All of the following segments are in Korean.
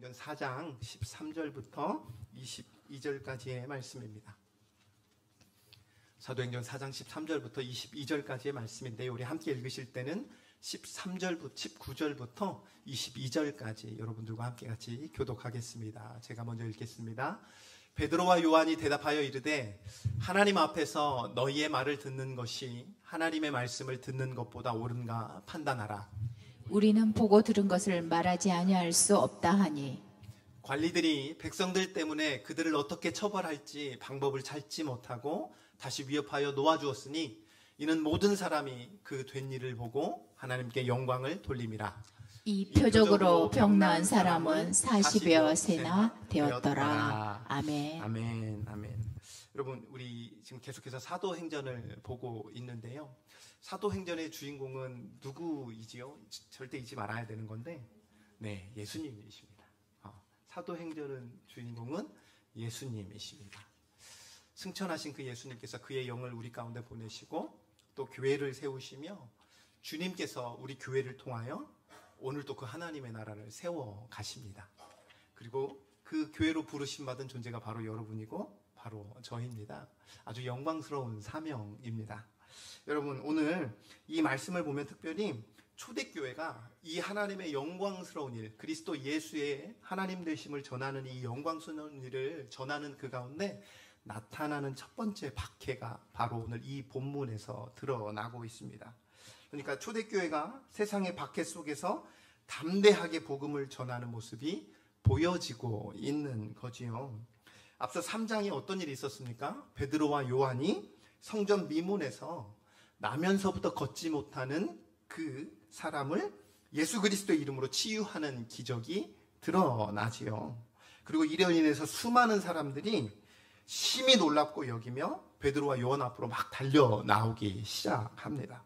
사도행전 4장 13절부터 22절까지의 말씀입니다. 사도행전 4장 13절부터 22절까지의 말씀인데요. 우리 함께 읽으실 때는 19절부터 22절까지 여러분들과 함께 같이 교독하겠습니다. 제가 먼저 읽겠습니다. 베드로와 요한이 대답하여 이르되 하나님 앞에서 너희의 말을 듣는 것이 하나님의 말씀을 듣는 것보다 옳은가 판단하라. 우리는 보고 들은 것을 말하지 아니할 수 없다 하니 관리들이 백성들 때문에 그들을 어떻게 처벌할지 방법을 찾지 못하고 다시 위협하여 놓아주었으니 이는 모든 사람이 그 된 일을 보고 하나님께 영광을 돌림이라. 이 표적으로 병나은 사람은 40여 세나 되었더라. 아멘. 아멘. 아멘. 여러분, 우리 지금 계속해서 사도행전을 보고 있는데요. 사도행전의 주인공은 누구이지요? 절대 잊지 말아야 되는 건데, 네, 예수님이십니다. 사도행전은 주인공은 예수님이십니다. 승천하신 그 예수님께서 그의 영을 우리 가운데 보내시고 또 교회를 세우시며 주님께서 우리 교회를 통하여 오늘 또 그 하나님의 나라를 세워 가십니다. 그리고 그 교회로 부르심 받은 존재가 바로 여러분이고 바로 저입니다. 아주 영광스러운 사명입니다. 여러분, 오늘 이 말씀을 보면 특별히 초대교회가 이 하나님의 영광스러운 일, 그리스도 예수의 하나님 되심을 전하는 이 영광스러운 일을 전하는 그 가운데 나타나는 첫 번째 박해가 바로 오늘 이 본문에서 드러나고 있습니다. 그러니까 초대교회가 세상의 박해 속에서 담대하게 복음을 전하는 모습이 보여지고 있는 거지요. 앞서 3장에 어떤 일이 있었습니까? 베드로와 요한이 성전 미문에서 나면서부터 걷지 못하는 그 사람을 예수 그리스도의 이름으로 치유하는 기적이 드러나지요. 그리고 이로 인해서 수많은 사람들이 심히 놀랍고 여기며 베드로와 요한 앞으로 막 달려 나오기 시작합니다.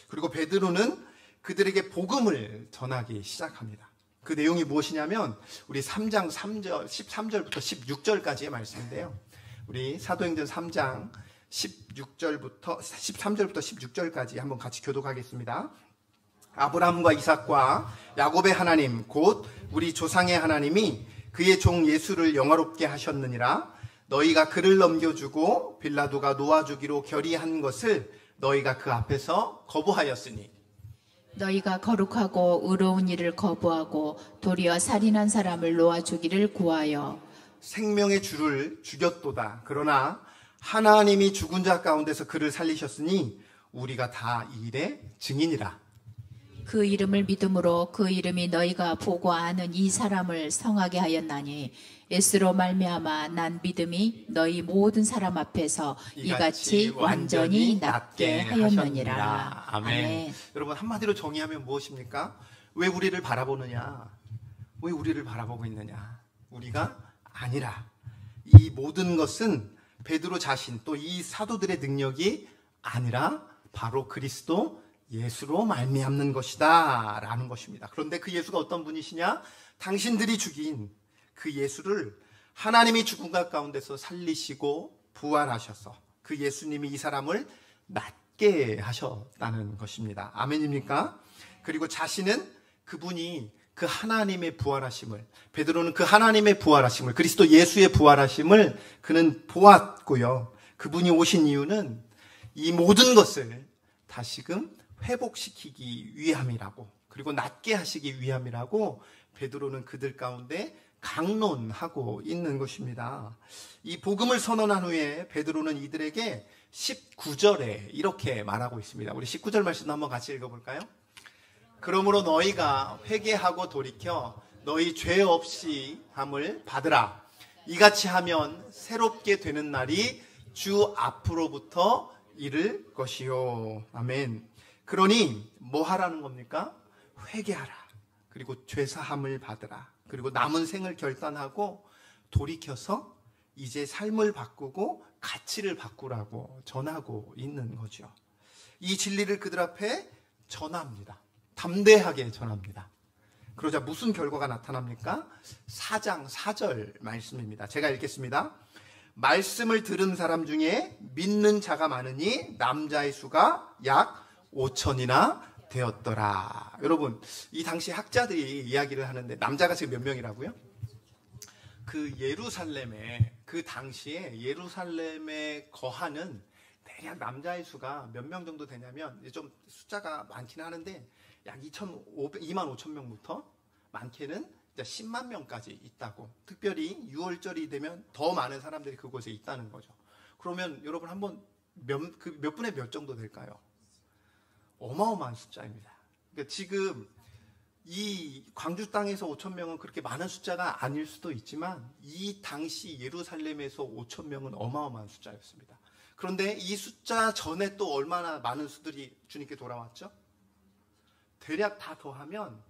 그리고 베드로는 그들에게 복음을 전하기 시작합니다. 그 내용이 무엇이냐면 우리 3장 3절, 13절부터 16절까지의 말씀인데요. 우리 사도행전 3장 13절부터 16절까지 한번 같이 교독하겠습니다. 아브라함과 이삭과 야곱의 하나님 곧 우리 조상의 하나님이 그의 종 예수를 영화롭게 하셨느니라. 너희가 그를 넘겨주고 빌라도가 놓아주기로 결의한 것을 너희가 그 앞에서 거부하였으니 너희가 거룩하고 의로운 일을 거부하고 도리어 살인한 사람을 놓아주기를 구하여 생명의 주를 죽였도다. 그러나 하나님이 죽은 자 가운데서 그를 살리셨으니 우리가 다 이 일의 증인이라. 그 이름을 믿음으로 그 이름이 너희가 보고 아는 이 사람을 성하게 하였나니 예수로 말미암아 난 믿음이 너희 모든 사람 앞에서 이같이 완전히 낫게 하였느니라. 아멘. 여러분, 한마디로 정의하면 무엇입니까? 왜 우리를 바라보느냐? 왜 우리를 바라보고 있느냐? 우리가 아니라 이 모든 것은 베드로 자신 또 이 사도들의 능력이 아니라 바로 그리스도 예수로 말미암는 것이다 라는 것입니다. 그런데 그 예수가 어떤 분이시냐? 당신들이 죽인 그 예수를 하나님이 죽은 것 가운데서 살리시고 부활하셔서 그 예수님이 이 사람을 낫게 하셨다는 것입니다. 아멘입니까? 그리고 자신은 그분이 그 하나님의 부활하심을, 베드로는 그 하나님의 부활하심을, 그리스도 예수의 부활하심을 그는 보았고요. 그분이 오신 이유는 이 모든 것을 다시금 회복시키기 위함이라고, 그리고 낫게 하시기 위함이라고 베드로는 그들 가운데 강론하고 있는 것입니다. 이 복음을 선언한 후에 베드로는 이들에게 19절에 이렇게 말하고 있습니다. 우리 19절 말씀도 한번 같이 읽어볼까요? 그러므로 너희가 회개하고 돌이켜 너희 죄 없이 함을 받으라. 이같이 하면 새롭게 되는 날이 주 앞으로부터 이를 것이요. 아멘. 그러니 뭐 하라는 겁니까? 회개하라. 그리고 죄사함을 받으라. 그리고 남은 생을 결단하고 돌이켜서 이제 삶을 바꾸고 가치를 바꾸라고 전하고 있는 거죠. 이 진리를 그들 앞에 전합니다. 담대하게 전합니다. 그러자 무슨 결과가 나타납니까? 4장 4절 말씀입니다. 제가 읽겠습니다. 말씀을 들은 사람 중에 믿는 자가 많으니 남자의 수가 약 5천이나 되었더라. 여러분, 이 당시 학자들이 이야기를 하는데 남자가 지금 몇 명이라고요? 그 예루살렘에 그 당시에 예루살렘에 거하는 대략 남자의 수가 몇 명 정도 되냐면 이제 좀 숫자가 많긴 하는데 약 2만 5천 명부터 많게는 이제 10만 명까지 있다고. 특별히 6월절이 되면 더 많은 사람들이 그곳에 있다는 거죠. 그러면 여러분 한번 몇 분의 몇 정도 될까요? 어마어마한 숫자입니다. 그러니까 지금 이 광주 땅에서 5천 명은 그렇게 많은 숫자가 아닐 수도 있지만 이 당시 예루살렘에서 5천 명은 어마어마한 숫자였습니다. 그런데 이 숫자 전에 또 얼마나 많은 수들이 주님께 돌아왔죠? 대략 다 더하면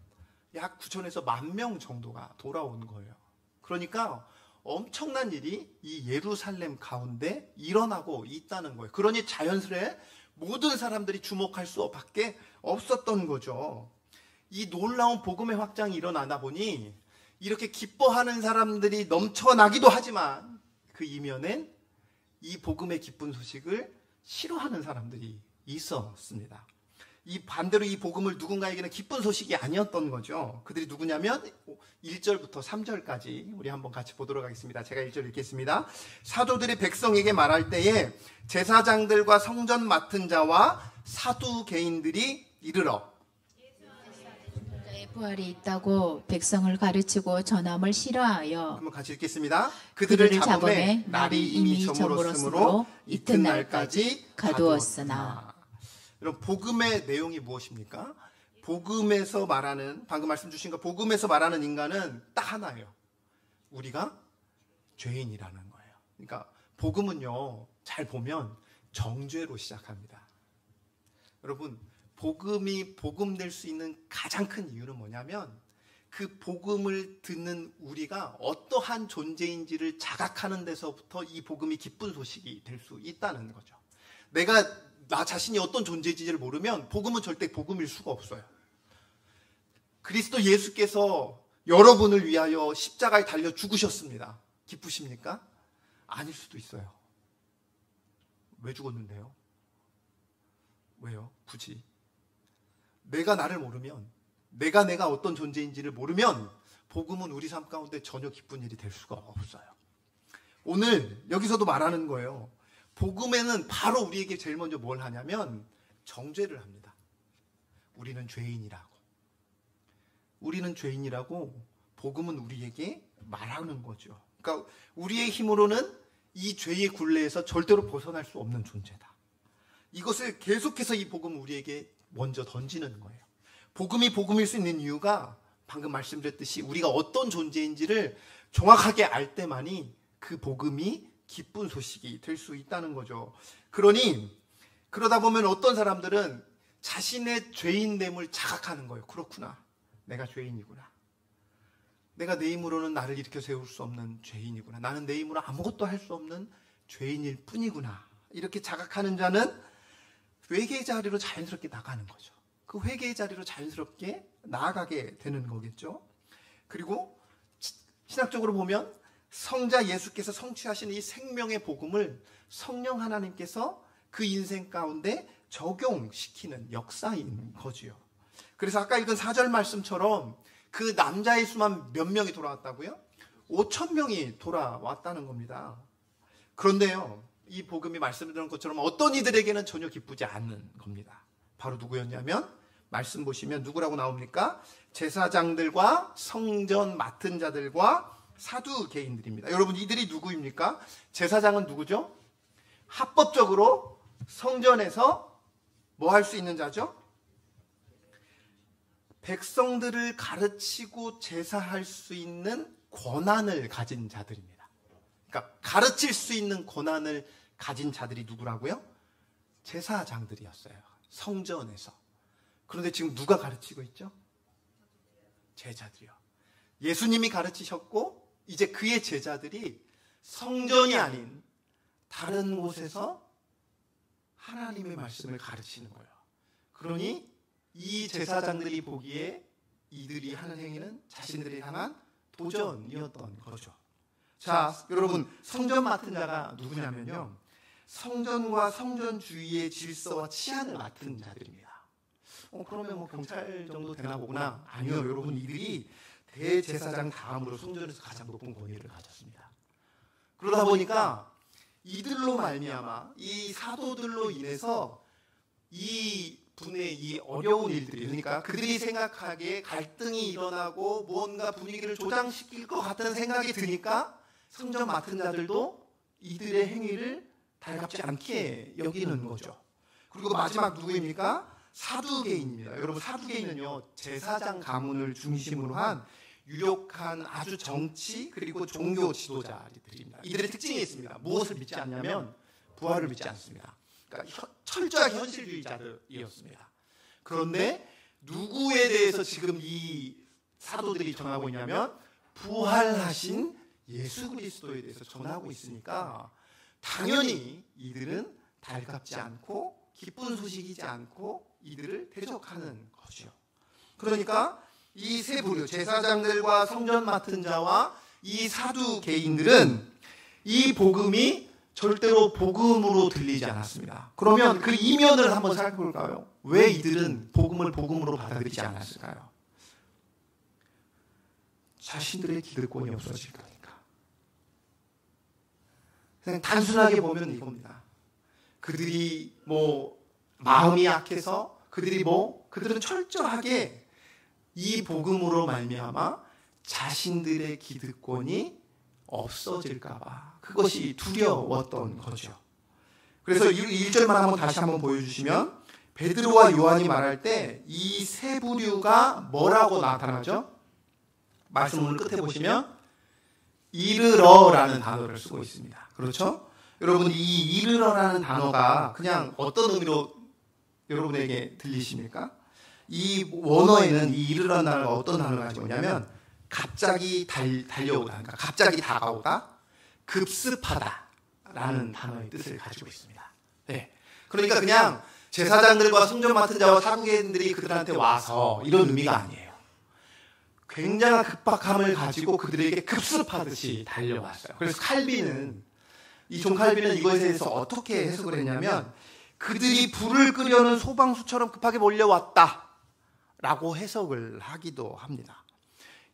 약 9천에서 10,000명 정도가 돌아온 거예요. 그러니까 엄청난 일이 이 예루살렘 가운데 일어나고 있다는 거예요. 그러니 자연스레 모든 사람들이 주목할 수밖에 없었던 거죠. 이 놀라운 복음의 확장이 일어나다 보니 이렇게 기뻐하는 사람들이 넘쳐나기도 하지만 그 이면엔 이 복음의 기쁜 소식을 싫어하는 사람들이 있었습니다. 이 반대로 이 복음을 누군가에게는 기쁜 소식이 아니었던 거죠. 그들이 누구냐면 1절부터 3절까지 우리 한번 같이 보도록 하겠습니다. 제가 1절 읽겠습니다. 사도들이 백성에게 말할 때에 제사장들과 성전 맡은 자와 사두개인들이 이르러 부활이 있다고 백성을 가르치고 전함을 싫어하여 한번 같이 읽겠습니다. 그들을 잡음에 날이 이미 저물었으므로 이튿날까지 가두었으나. 여러분, 복음의 내용이 무엇입니까? 복음에서 말하는, 방금 말씀 주신 거, 복음에서 말하는 인간은 딱 하나예요. 우리가 죄인이라는 거예요. 그러니까 복음은요, 잘 보면 정죄로 시작합니다. 여러분, 복음이 복음될 수 있는 가장 큰 이유는 뭐냐면 그 복음을 듣는 우리가 어떠한 존재인지를 자각하는 데서부터 이 복음이 기쁜 소식이 될 수 있다는 거죠. 내가 나 자신이 어떤 존재인지를 모르면 복음은 절대 복음일 수가 없어요. 그리스도 예수께서 여러분을 위하여 십자가에 달려 죽으셨습니다. 기쁘십니까? 아닐 수도 있어요. 왜 죽었는데요? 왜요? 굳이? 내가 나를 모르면, 내가 어떤 존재인지를 모르면 복음은 우리 삶 가운데 전혀 기쁜 일이 될 수가 없어요. 오늘 여기서도 말하는 거예요. 복음에는 바로 우리에게 제일 먼저 뭘 하냐면 정죄를 합니다. 우리는 죄인이라고. 우리는 죄인이라고 복음은 우리에게 말하는 거죠. 그러니까 우리의 힘으로는 이 죄의 굴레에서 절대로 벗어날 수 없는 존재다. 이것을 계속해서 이 복음은 우리에게 먼저 던지는 거예요. 복음이 복음일 수 있는 이유가 방금 말씀드렸듯이 우리가 어떤 존재인지를 정확하게 알 때만이 그 복음이 기쁜 소식이 될 수 있다는 거죠. 그러다 보면 어떤 사람들은 자신의 죄인됨을 자각하는 거예요. 그렇구나. 내가 죄인이구나. 내가 내 힘으로는 나를 일으켜 세울 수 없는 죄인이구나. 나는 내 힘으로 아무것도 할 수 없는 죄인일 뿐이구나. 이렇게 자각하는 자는 회개의 자리로 자연스럽게 나가는 거죠. 그 회개의 자리로 자연스럽게 나아가게 되는 거겠죠. 그리고 신학적으로 보면 성자 예수께서 성취하신 이 생명의 복음을 성령 하나님께서 그 인생 가운데 적용시키는 역사인 거지요. 그래서 아까 읽은 4절 말씀처럼 그 남자의 수만 몇 명이 돌아왔다고요? 5천 명이 돌아왔다는 겁니다. 그런데요, 이 복음이 말씀드린 것처럼 어떤 이들에게는 전혀 기쁘지 않는 겁니다. 바로 누구였냐면 말씀 보시면 누구라고 나옵니까? 제사장들과 성전 맡은 자들과 사두개인들입니다. 여러분, 이들이 누구입니까? 제사장은 누구죠? 합법적으로 성전에서 뭐 할 수 있는 자죠? 백성들을 가르치고 제사할 수 있는 권한을 가진 자들입니다. 그러니까 가르칠 수 있는 권한을 가진 자들이 누구라고요? 제사장들이었어요. 성전에서. 그런데 지금 누가 가르치고 있죠? 제자들이요. 예수님이 가르치셨고 이제 그의 제자들이 성전이 아닌 다른 곳에서 하나님의 말씀을 가르치는 거예요. 그러니 이 제사장들이 보기에 이들이 하는 행위는 자신들이 향한 도전이었던 거죠. 자, 여러분, 성전 맡은 자가 누구냐면요, 성전과 성전 주위의 질서와 치안을 맡은 자들입니다. 그러면 뭐 경찰 정도 되나 보구나. 아니요, 여러분, 이들이 대제사장 다음으로 성전에서 가장 높은 권위를 가졌습니다. 그러다 보니까 이들로 말미암아 이 사도들로 인해서 이 분의 이 어려운 일들이, 그러니까 그들이 생각하기에 갈등이 일어나고 무언가 분위기를 조장시킬 것 같은 생각이 드니까 성전 맡은 자들도 이들의 행위를 달갑지 않게 여기는 거죠. 그리고 마지막 누구입니까? 사두개인입니다. 여러분, 사두개인은요, 제사장 가문을 중심으로 한 유력한 아주 정치 그리고 종교 지도자들입니다. 이들의 특징이 있습니다. 무엇을 믿지 않냐면 부활을 믿지 않습니다. 그러니까 철저하게 현실주의자들이었습니다. 그런데 누구에 대해서 지금 이 사도들이 전하고 있냐면 부활하신 예수 그리스도에 대해서 전하고 있으니까 당연히 이들은 달갑지 않고 기쁜 소식이지 않고 이들을 대적하는 거죠. 그러니까 이 세 부류, 제사장들과 성전 맡은 자와 이 사두개인들은 이 복음이 절대로 복음으로 들리지 않았습니다. 그러면 그 이면을 한번 살펴볼까요? 왜 이들은 복음을 복음으로 받아들이지 않았을까요? 자신들의 기득권이 없어질 거니까. 그냥 단순하게 보면 이겁니다. 그들이 마음이 약해서 그들은 철저하게 이 복음으로 말미암아 자신들의 기득권이 없어질까봐 그것이 두려웠던 거죠. 그래서 1절만 한번 다시 한번 보여주시면 베드로와 요한이 말할 때 이 세 부류가 뭐라고 나타나죠? 말씀 오늘 끝에 보시면 이르러라는 단어를 쓰고 있습니다. 그렇죠? 여러분, 이 이르러라는 단어가 그냥 어떤 의미로 여러분에게 들리십니까? 이 원어에는 이 이르러라는 단어가 어떤 단어가 가지고 있냐면 갑자기 달려오다, 그러니까 갑자기 다가오다, 급습하다라는 단어의 뜻을 가지고 있습니다. 네. 그러니까 그냥 제사장들과 성전 맡은 자와 사두개인들이 그들한테 와서 이런 의미가 아니에요. 굉장한 급박함을 가지고 그들에게 급습하듯이 달려왔어요. 그래서 존 칼빈은 이것에 대해서 어떻게 해석을 했냐면 그들이 불을 끄려는 소방수처럼 급하게 몰려왔다라고 해석을 하기도 합니다.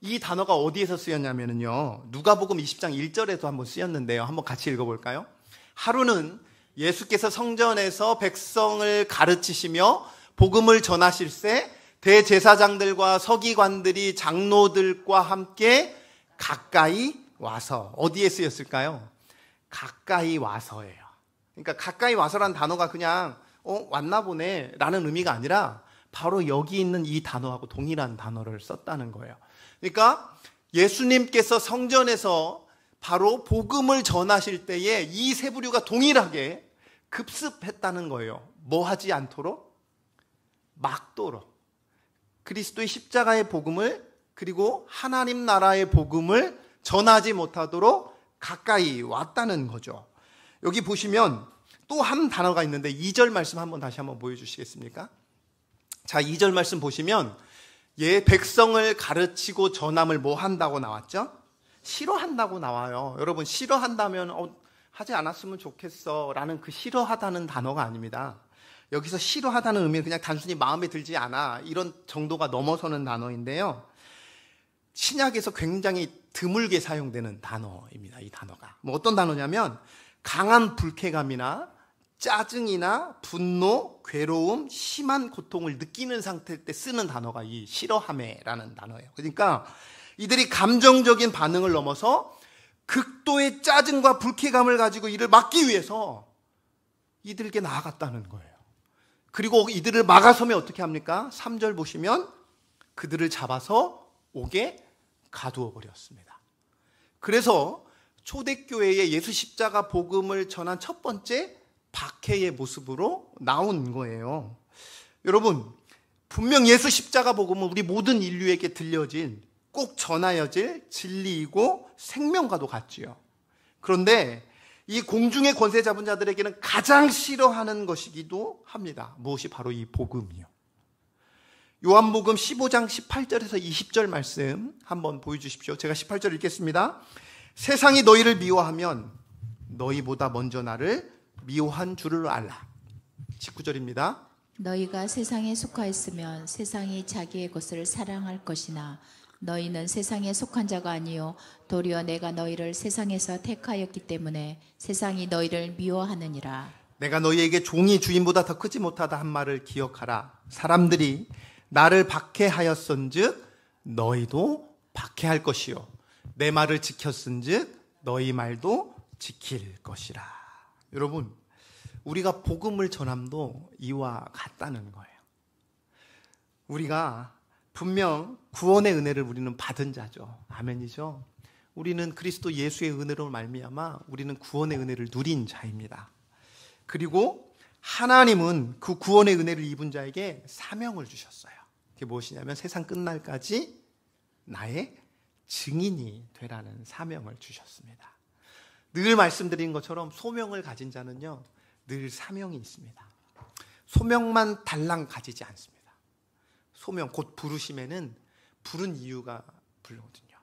이 단어가 어디에서 쓰였냐면요, 누가복음 20장 1절에도 한번 쓰였는데요. 한번 같이 읽어볼까요? 하루는 예수께서 성전에서 백성을 가르치시며 복음을 전하실 때 대제사장들과 서기관들이 장로들과 함께 가까이 와서, 어디에 쓰였을까요? 가까이 와서예요. 그러니까 가까이 와서라는 단어가 그냥 왔나 보네 라는 의미가 아니라 바로 여기 있는 이 단어하고 동일한 단어를 썼다는 거예요. 그러니까 예수님께서 성전에서 바로 복음을 전하실 때에 이 세 부류가 동일하게 급습했다는 거예요. 뭐 하지 않도록? 막도록. 그리스도의 십자가의 복음을, 그리고 하나님 나라의 복음을 전하지 못하도록 가까이 왔다는 거죠. 여기 보시면 또 한 단어가 있는데 2절 말씀 다시 한번 보여주시겠습니까? 자, 2절 말씀 보시면 백성을 가르치고 전함을 뭐 한다고 나왔죠? 싫어한다고 나와요. 여러분, 싫어한다면 하지 않았으면 좋겠어 라는 그 싫어하다는 단어가 아닙니다. 여기서 싫어하다는 의미는 그냥 단순히 마음에 들지 않아 이런 정도가 넘어서는 단어인데요, 신약에서 굉장히 드물게 사용되는 단어입니다. 이 단어가 어떤 단어냐면 강한 불쾌감이나 짜증이나 분노, 괴로움, 심한 고통을 느끼는 상태 때 쓰는 단어가 이 싫어함에라는 단어예요. 그러니까 이들이 감정적인 반응을 넘어서 극도의 짜증과 불쾌감을 가지고 이를 막기 위해서 이들에게 나아갔다는 거예요. 그리고 이들을 막아서면 어떻게 합니까? 3절 보시면 그들을 잡아서 옥에 가두어 버렸습니다. 그래서 초대교회에 예수 십자가 복음을 전한 첫 번째 박해의 모습으로 나온 거예요. 여러분, 분명 예수 십자가 복음은 우리 모든 인류에게 들려진 꼭 전하여질 진리이고 생명과도 같지요. 그런데 이 공중의 권세 잡은 자들에게는 가장 싫어하는 것이기도 합니다. 무엇이? 바로 이 복음이요. 요한복음 15장 18절에서 20절 말씀 한번 보여주십시오. 제가 18절 읽겠습니다. 세상이 너희를 미워하면 너희보다 먼저 나를 미워한 줄을 알라. 19절입니다. 너희가 세상에 속하였으면 세상이 자기의 것을 사랑할 것이나 너희는 세상에 속한 자가 아니요 도리어 내가 너희를 세상에서 택하였기 때문에 세상이 너희를 미워하느니라. 내가 너희에게 종이 주인보다 더 크지 못하다 한 말을 기억하라. 사람들이 나를 박해하였은즉 너희도 박해할 것이요 내 말을 지켰은즉 너희 말도 지킬 것이라. 여러분, 우리가 복음을 전함도 이와 같다는 거예요. 우리가 분명 구원의 은혜를 우리는 받은 자죠. 아멘이죠. 우리는 그리스도 예수의 은혜로 말미암아 우리는 구원의 은혜를 누린 자입니다. 그리고 하나님은 그 구원의 은혜를 입은 자에게 사명을 주셨어요. 그게 무엇이냐면 세상 끝날까지 나의 증인이 되라는 사명을 주셨습니다. 늘 말씀드린 것처럼 소명을 가진 자는요 늘 사명이 있습니다. 소명만 달랑 가지지 않습니다. 소명, 곧 부르심에는 부른 이유가 부르거든요.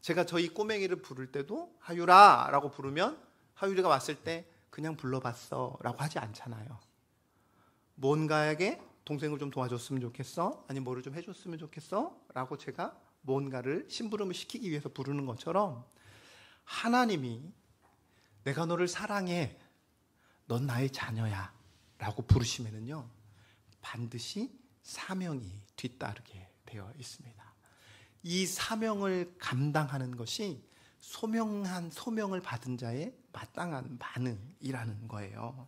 제가 저희 꼬맹이를 부를 때도 하율아 라고 부르면 하율이가 왔을 때 그냥 불러봤어 라고 하지 않잖아요. 뭔가에게 동생을 좀 도와줬으면 좋겠어? 아니면 뭐를 좀 해줬으면 좋겠어? 라고 제가 뭔가를 심부름을 시키기 위해서 부르는 것처럼 하나님이 내가 너를 사랑해, 넌 나의 자녀야 라고 부르시면은요 반드시 사명이 뒤따르게 되어 있습니다. 이 사명을 감당하는 것이 소명한 소명을 받은 자의 마땅한 반응이라는 거예요.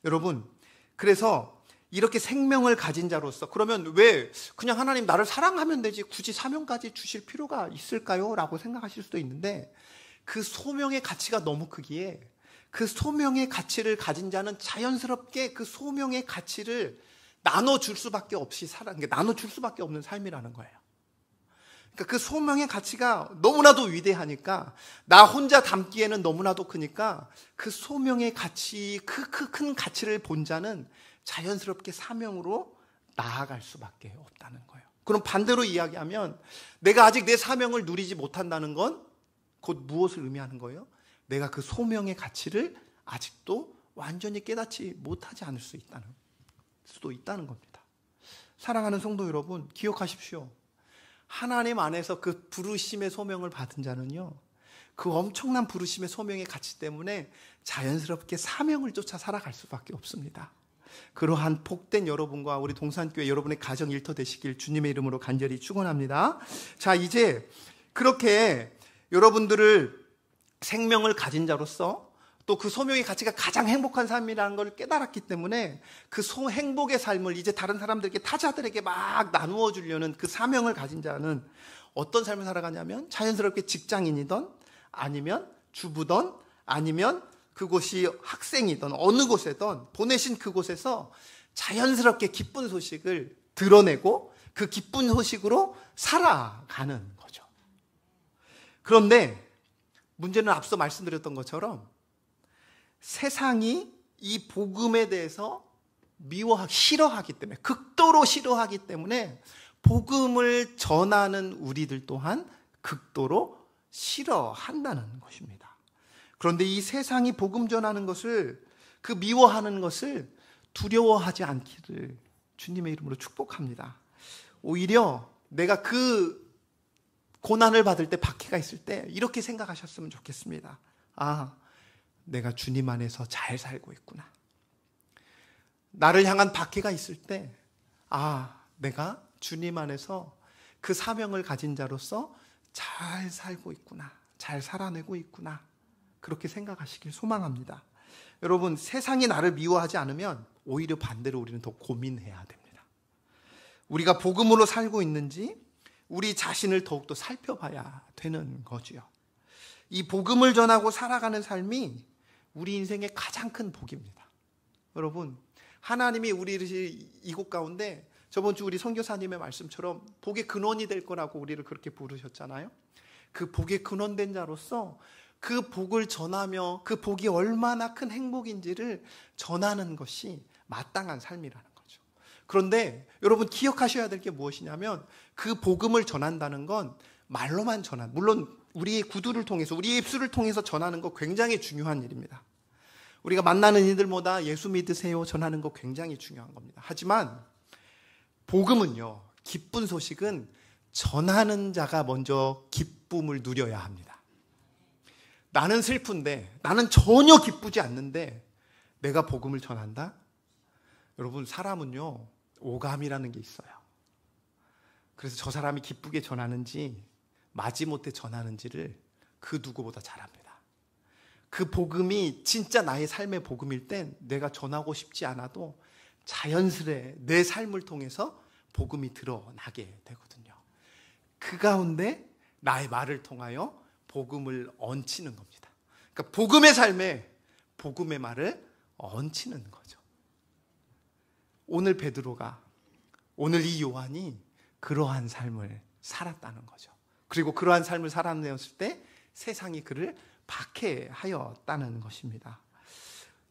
여러분, 그래서 이렇게 생명을 가진 자로서 그러면 왜 그냥 하나님 나를 사랑하면 되지 굳이 사명까지 주실 필요가 있을까요? 라고 생각하실 수도 있는데 그 소명의 가치가 너무 크기에 그 소명의 가치를 가진 자는 자연스럽게 그 소명의 가치를 나눠줄 수밖에 없이 나눠줄 수밖에 없는 삶이라는 거예요. 그러니까 그 소명의 가치가 너무나도 위대하니까 나 혼자 담기에는 너무나도 크니까 그 소명의 가치, 큰 가치를 본 자는 자연스럽게 사명으로 나아갈 수밖에 없다는 거예요. 그럼 반대로 이야기하면 내가 아직 내 사명을 누리지 못한다는 건 곧 무엇을 의미하는 거예요? 내가 그 소명의 가치를 아직도 완전히 깨닫지 못하지 않을 수도 있다는 겁니다. 사랑하는 성도 여러분, 기억하십시오. 하나님 안에서 그 부르심의 소명을 받은 자는요, 그 엄청난 부르심의 소명의 가치 때문에 자연스럽게 사명을 쫓아 살아갈 수밖에 없습니다. 그러한 복된 여러분과 우리 동산교회 여러분의 가정 일터 되시길 주님의 이름으로 간절히 축원합니다. 자, 이제 그렇게 여러분들을 생명을 가진 자로서 또 그 소명의 가치가 가장 행복한 삶이라는 걸 깨달았기 때문에 그 행복의 삶을 이제 다른 사람들에게, 타자들에게 막 나누어 주려는 그 사명을 가진 자는 어떤 삶을 살아가냐면 자연스럽게 직장인이든 아니면 주부든 아니면 그곳이 학생이든 어느 곳에든 보내신 그곳에서 자연스럽게 기쁜 소식을 드러내고 그 기쁜 소식으로 살아가는 거죠. 그런데 문제는 앞서 말씀드렸던 것처럼 세상이 이 복음에 대해서 싫어하기 때문에, 극도로 싫어하기 때문에 복음을 전하는 우리들 또한 극도로 싫어한다는 것입니다. 그런데 이 세상이 복음 전하는 것을, 그 미워하는 것을 두려워하지 않기를 주님의 이름으로 축복합니다. 오히려 내가 그 고난을 받을 때, 박해가 있을 때 이렇게 생각하셨으면 좋겠습니다. 아, 내가 주님 안에서 잘 살고 있구나. 나를 향한 박해가 있을 때, 아, 내가 주님 안에서 그 사명을 가진 자로서 잘 살고 있구나. 잘 살아내고 있구나. 그렇게 생각하시길 소망합니다. 여러분, 세상이 나를 미워하지 않으면 오히려 반대로 우리는 더 고민해야 됩니다. 우리가 복음으로 살고 있는지 우리 자신을 더욱더 살펴봐야 되는 거지요. 이 복음을 전하고 살아가는 삶이 우리 인생의 가장 큰 복입니다. 여러분, 하나님이 우리를 이곳 가운데 저번 주 우리 선교사님의 말씀처럼 복의 근원이 될 거라고 우리를 그렇게 부르셨잖아요. 그 복의 근원된 자로서 그 복을 전하며 그 복이 얼마나 큰 행복인지를 전하는 것이 마땅한 삶이라는 거죠. 그런데 여러분 기억하셔야 될 게 무엇이냐면 그 복음을 전한다는 건 말로만 물론 우리의 구두를 통해서, 우리의 입술을 통해서 전하는 거 굉장히 중요한 일입니다. 우리가 만나는 이들보다 예수 믿으세요 전하는 거 굉장히 중요한 겁니다. 하지만 복음은요, 기쁜 소식은 전하는 자가 먼저 기쁨을 누려야 합니다. 나는 슬픈데, 나는 전혀 기쁘지 않는데 내가 복음을 전한다? 여러분, 사람은요, 오감이라는 게 있어요. 그래서 저 사람이 기쁘게 전하는지 마지못해 전하는지를 그 누구보다 잘 압니다. 그 복음이 진짜 나의 삶의 복음일 땐 내가 전하고 싶지 않아도 자연스레 내 삶을 통해서 복음이 드러나게 되거든요. 그 가운데 나의 말을 통하여 복음을 얹히는 겁니다. 그러니까 복음의 삶에 복음의 말을 얹히는 거죠. 오늘 베드로가, 오늘 이 요한이 그러한 삶을 살았다는 거죠. 그리고 그러한 삶을 살아내었을 때 세상이 그를 박해하였다는 것입니다.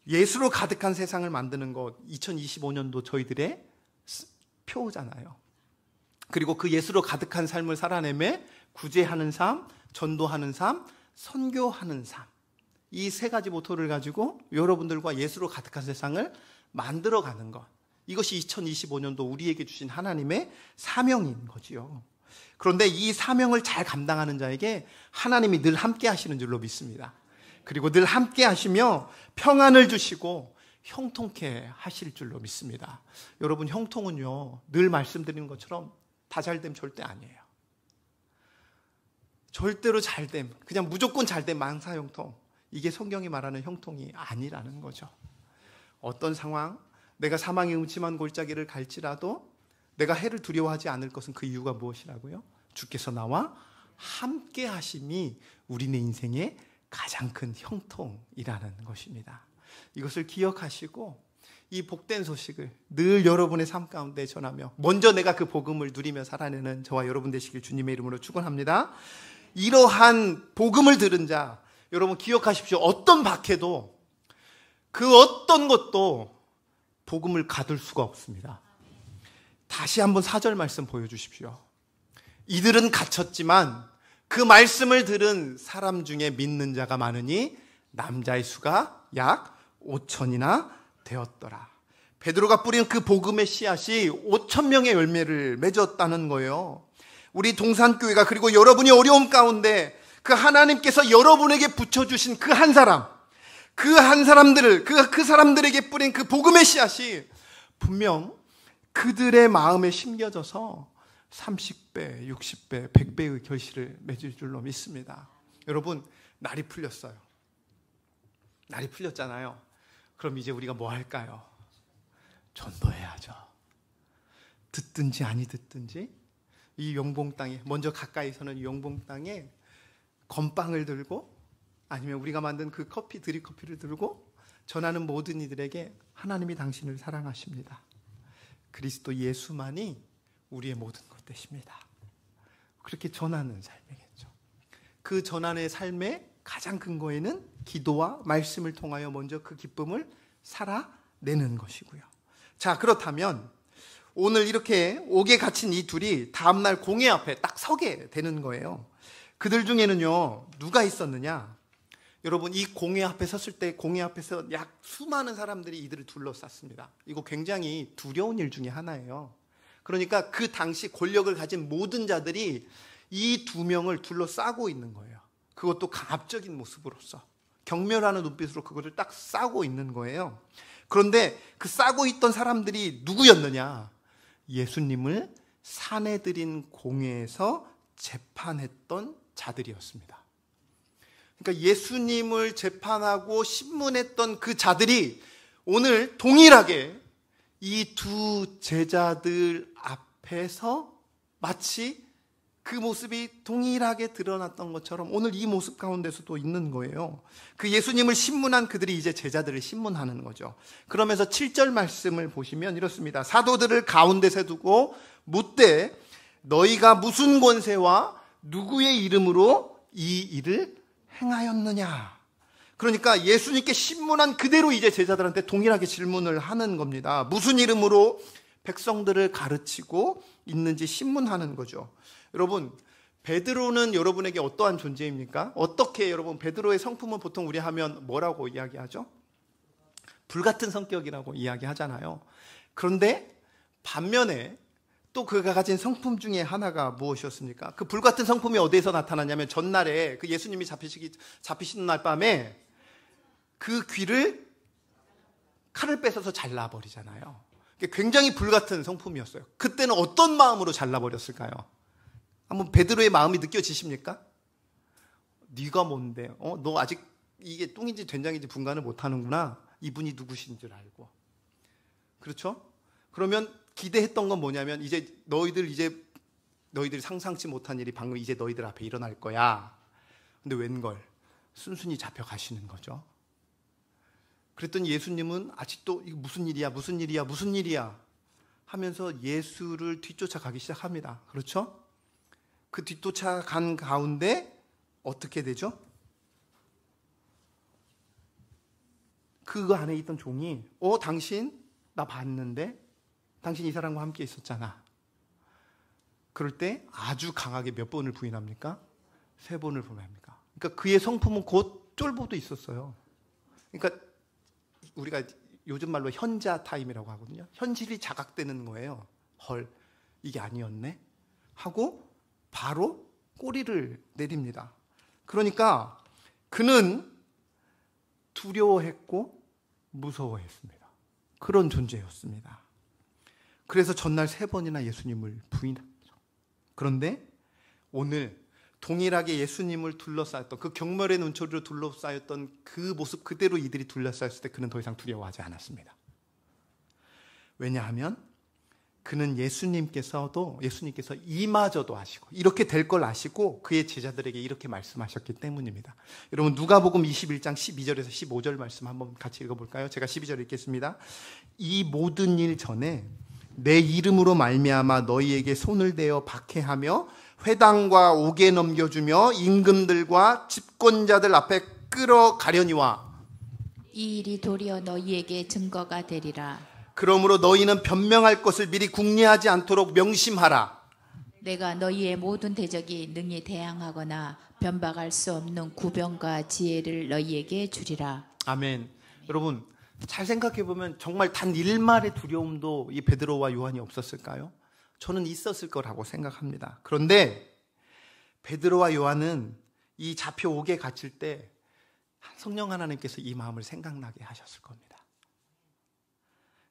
예수로 가득한 세상을 만드는 것, 2025년도 저희들의 표잖아요. 그리고 그 예수로 가득한 삶을 살아내며 구제하는 삶, 전도하는 삶, 선교하는 삶, 이 세 가지 모토를 가지고 여러분들과 예수로 가득한 세상을 만들어가는 것, 이것이 2025년도 우리에게 주신 하나님의 사명인 거지요. 그런데 이 사명을 잘 감당하는 자에게 하나님이 늘 함께 하시는 줄로 믿습니다. 그리고 늘 함께 하시며 평안을 주시고 형통케 하실 줄로 믿습니다. 여러분, 형통은요, 늘 말씀드리는 것처럼 다 잘됨 절대 아니에요. 절대로 잘됨, 그냥 무조건 잘됨, 망사형통, 이게 성경이 말하는 형통이 아니라는 거죠. 어떤 상황, 내가 사망의 음침한 골짜기를 갈지라도 내가 해를 두려워하지 않을 것은 그 이유가 무엇이라고요? 주께서 나와 함께 하심이 우리네 인생의 가장 큰 형통이라는 것입니다. 이것을 기억하시고 이 복된 소식을 늘 여러분의 삶 가운데 전하며 먼저 내가 그 복음을 누리며 살아내는 저와 여러분 되시길 주님의 이름으로 축원합니다. 이러한 복음을 들은 자, 여러분 기억하십시오. 어떤 박해도, 그 어떤 것도 복음을 가둘 수가 없습니다. 다시 한번 4절 말씀 보여주십시오. 이들은 갇혔지만 그 말씀을 들은 사람 중에 믿는 자가 많으니 남자의 수가 약 5,000이나 되었더라. 베드로가 뿌린 그 복음의 씨앗이 5,000명의 열매를 맺었다는 거예요. 우리 동산교회가, 그리고 여러분이 어려움 가운데 그 하나님께서 여러분에게 붙여주신 그 한 사람, 그 한 사람들을, 그 사람들에게 뿌린 그 복음의 씨앗이 분명 그들의 마음에 심겨져서 30배, 60배, 100배의 결실을 맺을 줄로 믿습니다. 여러분, 날이 풀렸어요. 날이 풀렸잖아요. 그럼 이제 우리가 뭐 할까요? 전도해야죠. 듣든지 아니 듣든지 이 영봉 땅에, 먼저 가까이서는 영봉 땅에 건빵을 들고 아니면 우리가 만든 그 커피, 드립커피를 들고 전하는 모든 이들에게 하나님이 당신을 사랑하십니다. 그리스도 예수만이 우리의 모든 것 되십니다. 그렇게 전하는 삶이겠죠. 그 전하는 삶의 가장 근거에는 기도와 말씀을 통하여 먼저 그 기쁨을 살아내는 것이고요. 자, 그렇다면 오늘 이렇게 옥에 갇힌 이 둘이 다음날 공회 앞에 딱 서게 되는 거예요. 그들 중에는요, 누가 있었느냐? 여러분, 이 공회 앞에 섰을 때 공회 앞에서 약 수많은 사람들이 이들을 둘러쌌습니다. 이거 굉장히 두려운 일 중에 하나예요. 그러니까 그 당시 권력을 가진 모든 자들이 이 두 명을 둘러싸고 있는 거예요. 그것도 강압적인 모습으로서 경멸하는 눈빛으로 그것을 딱 싸고 있는 거예요. 그런데 그 싸고 있던 사람들이 누구였느냐? 예수님을 사내들인 공회에서 재판했던 자들이었습니다. 그러니까 예수님을 재판하고 신문했던 그 자들이 오늘 동일하게 이 두 제자들 앞에서 마치 그 모습이 동일하게 드러났던 것처럼 오늘 이 모습 가운데서도 있는 거예요. 그 예수님을 신문한 그들이 이제 제자들을 신문하는 거죠. 그러면서 7절 말씀을 보시면 이렇습니다. 사도들을 가운데 세두고 묻되 너희가 무슨 권세와 누구의 이름으로 이 일을 행하였느냐? 그러니까 예수님께 신문한 그대로 이제 제자들한테 동일하게 질문을 하는 겁니다. 무슨 이름으로 백성들을 가르치고 있는지 신문하는 거죠. 여러분, 베드로는 여러분에게 어떠한 존재입니까? 어떻게 여러분, 베드로의 성품은 보통 우리 하면 뭐라고 이야기하죠? 불같은 성격이라고 이야기하잖아요. 그런데 반면에 또 그가 가진 성품 중에 하나가 무엇이었습니까? 그 불같은 성품이 어디에서 나타나냐면 전날에 그 예수님이 잡히시는 날 밤에 그 귀를 칼을 뺏어서 잘라버리잖아요. 굉장히 불같은 성품이었어요. 그때는 어떤 마음으로 잘라버렸을까요? 한번 베드로의 마음이 느껴지십니까? 네가 뭔데? 너 아직 이게 똥인지 된장인지 분간을 못하는구나. 이분이 누구신 줄 알고. 그렇죠? 그러면 기대했던 건 뭐냐면 이제 너희들이 상상치 못한 일이 방금 이제 너희들 앞에 일어날 거야. 근데 웬걸 순순히 잡혀가시는 거죠. 그랬더니 예수님은 아직도 이거 무슨 일이야 하면서 예수를 뒤쫓아가기 시작합니다. 그렇죠? 그 뒤쫓아간 가운데 어떻게 되죠? 그 안에 있던 종이 당신 나 봤는데 당신 이 사람과 함께 있었잖아. 그럴 때 아주 강하게 몇 번을 부인합니까? 3번을 부인합니까? 그러니까 그의 성품은 곧 쫄보도 있었어요. 그러니까 우리가 요즘 말로 현자 타임이라고 하거든요. 현실이 자각되는 거예요. 헐, 이게 아니었네? 하고 바로 꼬리를 내립니다. 그러니까 그는 두려워했고 무서워했습니다. 그런 존재였습니다. 그래서 전날 3번이나 예수님을 부인합니다. 그런데 오늘 동일하게 예수님을 둘러싸였던 그 경멸의 눈초리로 둘러싸였던 그 모습 그대로 이들이 둘러싸였을 때 그는 더 이상 두려워하지 않았습니다. 왜냐하면 그는 예수님께서 이마저도 아시고 이렇게 될 걸 아시고 그의 제자들에게 이렇게 말씀하셨기 때문입니다. 여러분 누가복음 21장 12절에서 15절 말씀 한번 같이 읽어볼까요? 제가 12절 읽겠습니다. 이 모든 일 전에 내 이름으로 말미암아 너희에게 손을 대어 박해하며 회당과 옥에 넘겨주며 임금들과 집권자들 앞에 끌어가려니와 이 일이 도리어 너희에게 증거가 되리라. 그러므로 너희는 변명할 것을 미리 궁리하지 않도록 명심하라. 내가 너희의 모든 대적이 능히 대항하거나 변박할 수 없는 구변과 지혜를 너희에게 주리라. 아멘. 여러분 잘 생각해보면 정말 단 일말의 두려움도 이 베드로와 요한이 없었을까요? 저는 있었을 거라고 생각합니다. 그런데 베드로와 요한은 이 잡혀 옥에 갇힐 때 성령 하나님께서 이 마음을 생각나게 하셨을 겁니다.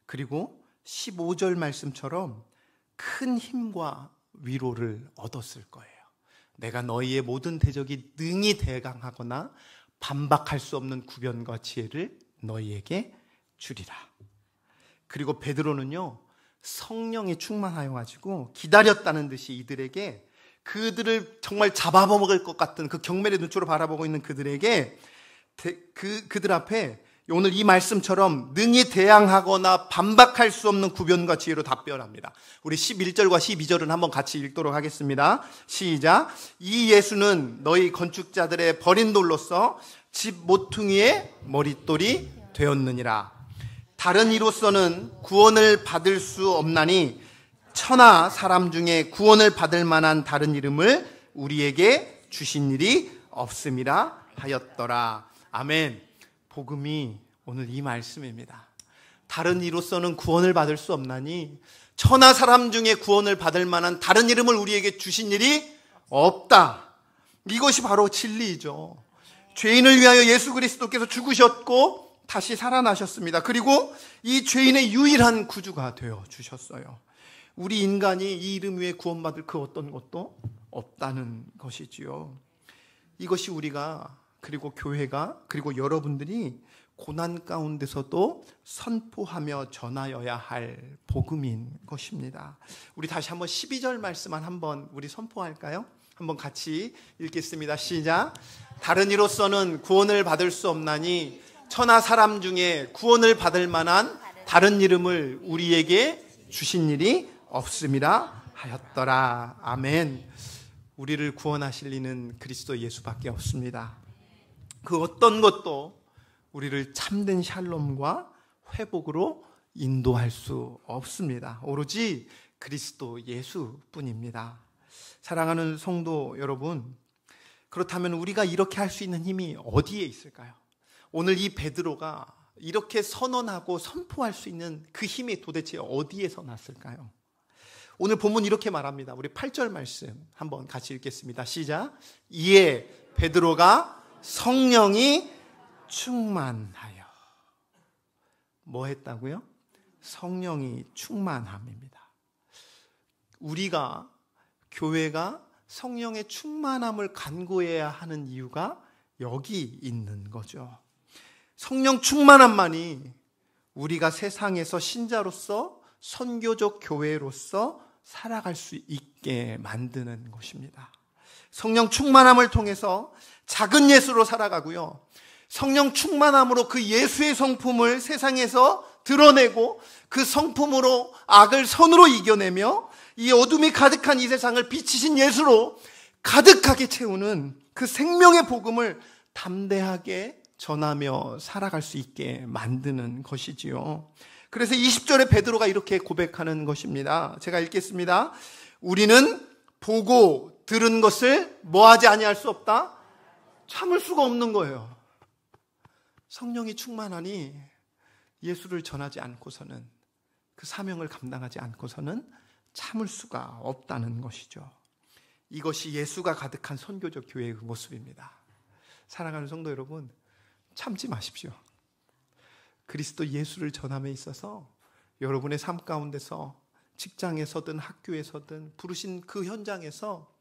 그리고 15절 말씀처럼 큰 힘과 위로를 얻었을 거예요. 내가 너희의 모든 대적이 능히 대강하거나 반박할 수 없는 구변과 지혜를 너희에게 주리라. 그리고 베드로는요 성령에 충만하여 가지고 기다렸다는 듯이 이들에게 그들을 정말 잡아먹을 것 같은 그 경멸의 눈초로 바라보고 있는 그들에게 그들 앞에 오늘 이 말씀처럼 능히 대항하거나 반박할 수 없는 구변과 지혜로 답변합니다. 우리 11절과 12절은 한번 같이 읽도록 하겠습니다. 시작. 이 예수는 너희 건축자들의 버린 돌로서 집 모퉁이의 머릿돌이 되었느니라. 다른 이로서는 구원을 받을 수 없나니 천하 사람 중에 구원을 받을 만한 다른 이름을 우리에게 주신 일이 없음이라 하였더라. 아멘. 복음이 오늘 이 말씀입니다. 다른 이로서는 구원을 받을 수 없나니 천하 사람 중에 구원을 받을 만한 다른 이름을 우리에게 주신 일이 없다. 이것이 바로 진리이죠. 죄인을 위하여 예수 그리스도께서 죽으셨고 다시 살아나셨습니다. 그리고 이 죄인의 유일한 구주가 되어 주셨어요. 우리 인간이 이 이름 위에 구원받을 그 어떤 것도 없다는 것이지요. 이것이 우리가 그리고 교회가 그리고 여러분들이 고난 가운데서도 선포하며 전하여야 할 복음인 것입니다. 우리 다시 한번 12절 말씀만 한번 우리 선포할까요? 한번 같이 읽겠습니다. 시작. 다른 이로서는 구원을 받을 수 없나니 천하 사람 중에 구원을 받을 만한 다른 이름을 우리에게 주신 일이 없음이라 하였더라. 아멘. 우리를 구원하실 이는 그리스도 예수밖에 없습니다. 그 어떤 것도 우리를 참된 샬롬과 회복으로 인도할 수 없습니다. 오로지 그리스도 예수뿐입니다. 사랑하는 성도 여러분, 그렇다면 우리가 이렇게 할 수 있는 힘이 어디에 있을까요? 오늘 이 베드로가 이렇게 선언하고 선포할 수 있는 그 힘이 도대체 어디에서 났을까요? 오늘 본문 이렇게 말합니다. 우리 8절 말씀 한번 같이 읽겠습니다. 시작. 이에 베드로가 성령이 충만하여. 뭐 했다고요? 성령이 충만함입니다. 우리가, 교회가 성령의 충만함을 간구해야 하는 이유가 여기 있는 거죠. 성령 충만함만이 우리가 세상에서 신자로서 선교적 교회로서 살아갈 수 있게 만드는 것입니다. 성령 충만함을 통해서 작은 예수로 살아가고요. 성령 충만함으로 그 예수의 성품을 세상에서 드러내고 그 성품으로 악을 선으로 이겨내며 이 어둠이 가득한 이 세상을 비치신 예수로 가득하게 채우는 그 생명의 복음을 담대하게 전하며 살아갈 수 있게 만드는 것이지요. 그래서 20절에 베드로가 이렇게 고백하는 것입니다. 제가 읽겠습니다. 우리는 보고 들은 것을 뭐하지 아니할 수 없다? 참을 수가 없는 거예요. 성령이 충만하니 예수를 전하지 않고서는, 그 사명을 감당하지 않고서는 참을 수가 없다는 것이죠. 이것이 예수가 가득한 선교적 교회의 모습입니다. 사랑하는 성도 여러분, 참지 마십시오. 그리스도 예수를 전함에 있어서 여러분의 삶 가운데서, 직장에서든 학교에서든 부르신 그 현장에서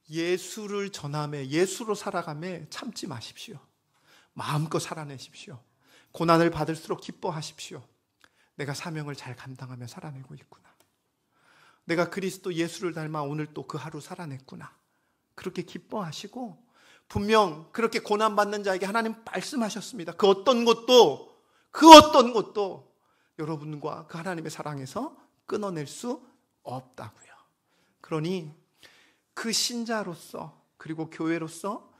예수를 전함에, 예수로 살아가며 참지 마십시오. 마음껏 살아내십시오. 고난을 받을수록 기뻐하십시오. 내가 사명을 잘 감당하며 살아내고 있구나. 내가 그리스도 예수를 닮아 오늘 또 그 하루 살아냈구나. 그렇게 기뻐하시고, 분명 그렇게 고난받는 자에게 하나님 말씀하셨습니다. 그 어떤 것도 여러분과 그 하나님의 사랑에서 끊어낼 수 없다고요. 그러니 그 신자로서, 그리고 교회로서,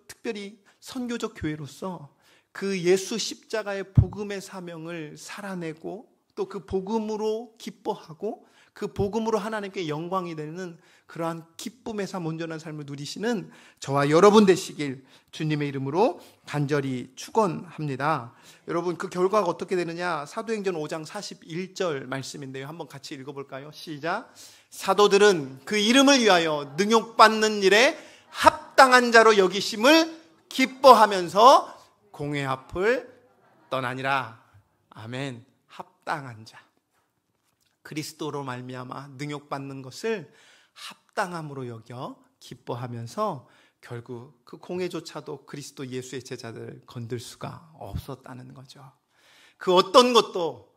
특별히 선교적 교회로서 그 예수 십자가의 복음의 사명을 살아내고, 또 그 복음으로 기뻐하고 그 복음으로 하나님께 영광이 되는 그러한 기쁨의 삶, 온전한 삶을 누리시는 저와 여러분 되시길 주님의 이름으로 간절히 축원합니다. 여러분, 그 결과가 어떻게 되느냐? 사도행전 5장 41절 말씀인데요. 한번 같이 읽어볼까요? 시작. 사도들은 그 이름을 위하여 능욕받는 일에 합당한 자로 여기심을 기뻐하면서 공회 앞을 떠나니라. 아멘. 합당한 자, 그리스도로 말미암아 능욕받는 것을 합당함으로 여겨 기뻐하면서 결국 그 공회조차도 그리스도 예수의 제자들을 건들 수가 없었다는 거죠. 그 어떤 것도,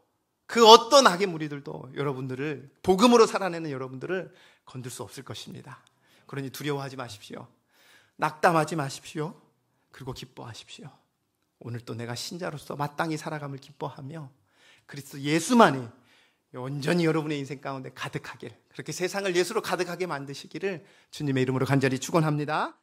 그 어떤 악의 무리들도 여러분들을, 복음으로 살아내는 여러분들을 건들 수 없을 것입니다. 그러니 두려워하지 마십시오. 낙담하지 마십시오. 그리고 기뻐하십시오. 오늘 또 내가 신자로서 마땅히 살아감을 기뻐하며 그리스도 예수만이 온전히 여러분의 인생 가운데 가득하길, 그렇게 세상을 예수로 가득하게 만드시기를 주님의 이름으로 간절히 축원합니다.